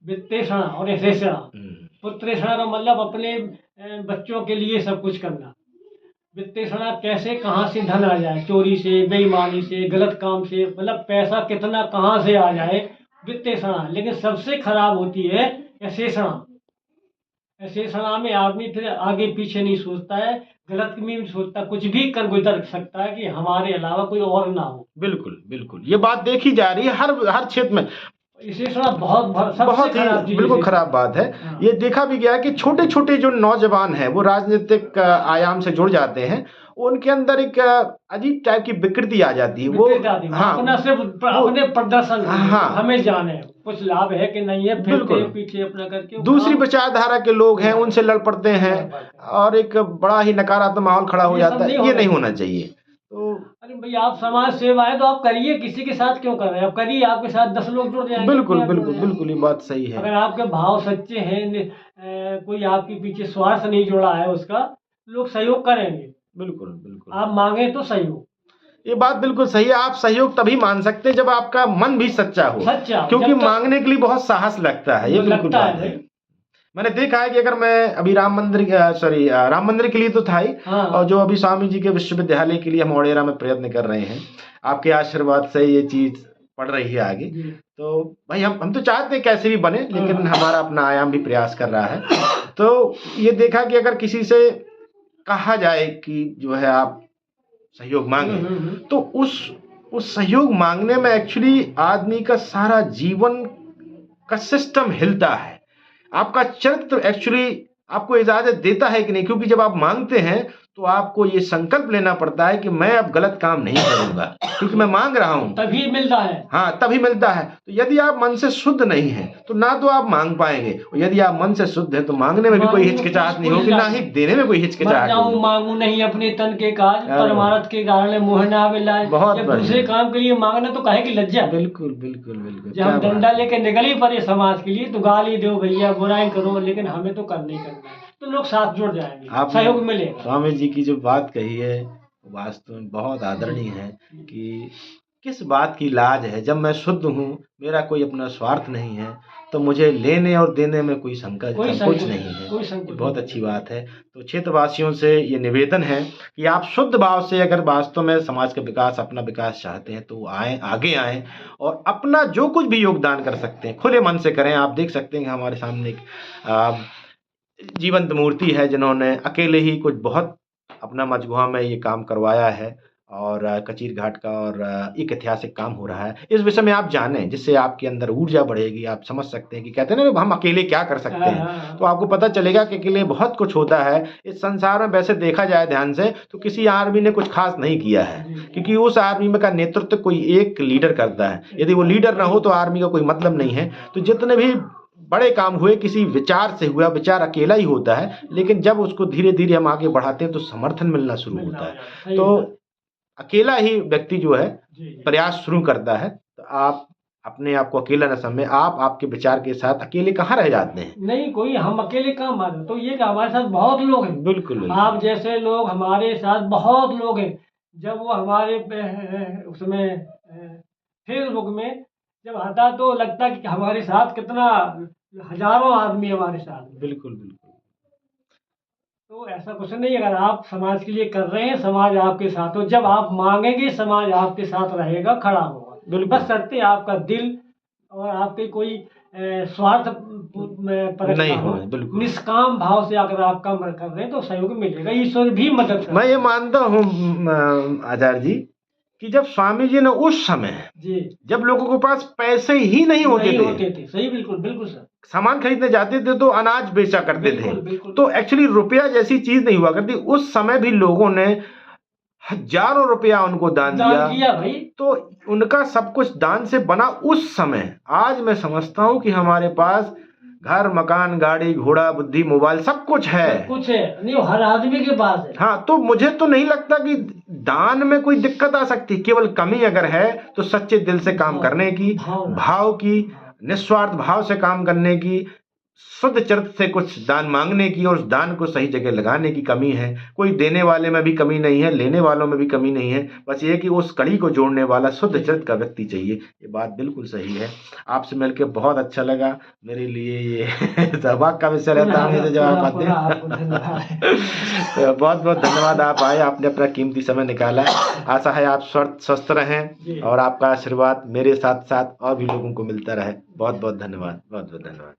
वित्तेषणा और यथेषणा। पुत्रेषणा का मतलब अपने बच्चों के लिए सब कुछ करना। वित्तेषणा कैसे कहाँ से धन आ जाए, चोरी से, बेईमानी से, गलत काम से, मतलब पैसा कितना कहाँ से आ जाए, वित्तेषणा। लेकिन सबसे खराब होती है यथेषणा। यथेषणा में आदमी फिर आगे पीछे नहीं सोचता है, गलत में नहीं सोचता, कुछ भी कर गुजर सकता है कि हमारे अलावा कोई और ना हो। बिल्कुल बिल्कुल, ये बात देखी जा रही है हर हर क्षेत्र में। यथेषणा सबसे बहुत खराब ही चीज बिल्कुल है। खराब बात है। हाँ। ये देखा भी गया है कि छोटे छोटे जो नौजवान हैं वो राजनीतिक आयाम से जुड़ जाते हैं, उनके अंदर एक अजीब टाइप की विकृति आ जाती है। वो हाँ अपना सिर्फ अपने प्रदर्शन, हाँ हमें जाने कुछ लाभ है कि नहीं है, फिर बिल्कुल। पीछे अपना करके वो दूसरी काम- विचारधारा के लोग हैं उनसे लड़ पड़ते हैं और एक बड़ा ही नकारात्मक माहौल खड़ा हो ये सब जाता है। नहीं ये नहीं होना होना चाहिए। तो अरे भैया, आप समाज सेवा है तो आप करिए, किसी के साथ क्यों कर रहे हैं? आप करिए, आपके साथ 10 लोग जुड़ जाएंगे। बिल्कुल अपने आप जुड़ बिल्कुल जाएंगे। बिल्कुल, ये बात सही है। अगर आपके भाव सच्चे हैं, कोई आपके पीछे स्वार्थ नहीं जुड़ा है उसका, लोग सहयोग करेंगे। बिल्कुल बिल्कुल, आप मांगे तो सहयोग। ये बात बिल्कुल सही है। आप सहयोग तभी मान सकते हैं जब आपका मन भी सच्चा हो, क्योंकि जब तक- मांगने के लिए बहुत साहस लगता है। ये बिल्कुल लगता बात है है। मैंने देखा है कि अगर मैं अभी राम मंदिर के लिए तो था ही, हाँ। और जो अभी स्वामी जी के विश्वविद्यालय के लिए हम ओडेरा में प्रयत्न कर रहे हैं, आपके आशीर्वाद से ये चीज पढ़ रही है आगे। तो भाई हम तो चाहते हैं कैसे भी बने, लेकिन हमारा अपना आयाम भी प्रयास कर रहा है। तो ये देखा कि अगर किसी से कहा जाए कि जो है आप सहयोग मांगे, तो उस सहयोग मांगने में एक्चुअली आदमी का सारा जीवन का सिस्टम हिलता है। आपका चरित्र एक्चुअली आपको इजाजत देता है कि नहीं, क्योंकि जब आप मांगते हैं तो आपको ये संकल्प लेना पड़ता है कि मैं अब गलत काम नहीं करूंगा, क्योंकि मैं मांग रहा हूं। तभी मिलता है। हाँ, तभी मिलता है। तो यदि आप मन से शुद्ध नहीं है तो ना तो आप मांग पाएंगे, और यदि आप मन से शुद्ध है तो मांगने में भी कोई हिचकिचाहट नहीं होगी, ना ही देने में कोई हिचकिचाहट होगी। मांगू नहीं अपने तन के काज, परमारथ के कारण मोह ना मिलाए। बहुत जब दूसरे काम के लिए मांगना तो काहे की लज्जा। बिल्कुल बिल्कुल बिल्कुल। जब हम डंडा लेके निकल ही पड़े समाज के लिए तो गाली दो भैया, बुराई करो, लेकिन हमें तो करना ही करना है, तो लोग साथ जुड़ जाएंगे, सहयोग मिलेगा। स्वामी जी की जो बात कही है वास्तव में बहुत आदरणीय है कि किस बात की लाज है, जब मैं शुद्ध हूँ, मेरा कोई अपना स्वार्थ नहीं है, तो मुझे लेने और देने में कोई संकोच नहीं है। बहुत अच्छी बात है। तो क्षेत्रवासियों से ये निवेदन है कि आप शुद्ध भाव से अगर वास्तव में समाज का विकास, अपना विकास चाहते हैं तो आगे आएँ और अपना जो कुछ भी योगदान कर सकते हैं खुले मन से करें। आप देख सकते हैं कि हमारे सामने एक जीवंत मूर्ति है जिन्होंने अकेले ही कुछ बहुत अपना मजगुहा में ये काम करवाया है, और कचीर घाट का, और एक ऐतिहासिक काम हो रहा है। इस विषय में आप जानें, जिससे आपके अंदर ऊर्जा बढ़ेगी। आप समझ सकते हैं कि कहते हैं ना, हम अकेले क्या कर सकते हैं, तो आपको पता चलेगा कि अकेले बहुत कुछ होता है इस संसार में। वैसे देखा जाए ध्यान से तो किसी आर्मी ने कुछ खास नहीं किया है, क्योंकि उस आर्मी में का नेतृत्व कोई एक लीडर करता है। यदि वो लीडर ना हो तो आर्मी का कोई मतलब नहीं है। तो जितने भी बड़े काम हुए किसी विचार से हुआ, विचार अकेला ही होता है, लेकिन जब उसको धीरे धीरे हम आगे बढ़ाते हैं तो समर्थन मिलना शुरू होता है। तो अकेला ही व्यक्ति जो है प्रयास शुरू करता है। तो आप अपने आप को अकेला न समझें, आप आपके विचार के साथ अकेले कहाँ रह जाते हैं। नहीं, कोई हम अकेले कहाँ मारे, तो ये कि हमारे साथ बहुत लोग हैं। बिल्कुल, आप जैसे लोग हमारे साथ बहुत लोग हैं। जब वो हमारे उसमें फेसबुक में जब आता तो लगता कि हमारे साथ कितना हजारों आदमी हमारे साथ। बिल्कुल बिल्कुल। तो ऐसा कुछ नहीं, अगर आप समाज के लिए कर रहे हैं, समाज आपके साथ हो। जब आप मांगेंगे समाज आपके साथ रहेगा, खड़ा होगा। बस शर्ते आपका दिल और आपके कोई स्वार्थ परक नहीं हो, बिल्कुल निष्काम भाव से अगर आप काम कर रहे हैं तो सहयोग मिलेगा, ईश्वर भी मदद करेगा। मैं ये मानता हूँ आचार्य जी कि जब स्वामी जी ने उस समय जब लोगों के पास पैसे ही नहीं होते थे, सही, बिल्कुल बिल्कुल सर, सामान खरीदने जाते थे तो अनाज बेचा करते थे। बिल्कुल। तो एक्चुअली रुपया जैसी चीज नहीं हुआ करती। उस समय भी लोगों ने हजारों रुपया उनको दान दिया भाई। तो उनका सब कुछ दान से बना उस समय। आज मैं समझता हूँ कि हमारे पास घर, मकान, गाड़ी, घोड़ा, बुद्धि, मोबाइल सब कुछ है, नहीं, हर आदमी के पास है। हाँ, तो मुझे तो नहीं लगता कि दान में कोई दिक्कत आ सकती। केवल कमी अगर है तो सच्चे दिल से काम करने की, भाव की, निस्वार्थ भाव से काम करने की, शुद्ध चरित्र से कुछ दान मांगने की और उस दान को सही जगह लगाने की कमी है। कोई देने वाले में भी कमी नहीं है, लेने वालों में भी कमी नहीं है, बस ये कि उस कड़ी को जोड़ने वाला शुद्ध चरित्र का व्यक्ति चाहिए। ये बात बिल्कुल सही है। आपसे मिलकर बहुत अच्छा लगा। मेरे लिए ये सौभाग्य का विषय रहता है मुझे जब आप आते हैं। तो बहुत बहुत धन्यवाद, आप आए, आपने अपना कीमती समय निकाला। आशा है आप स्वस्थ रहें और आपका आशीर्वाद मेरे साथ साथ और भी लोगों को मिलता रहे। बहुत बहुत धन्यवाद, बहुत बहुत धन्यवाद।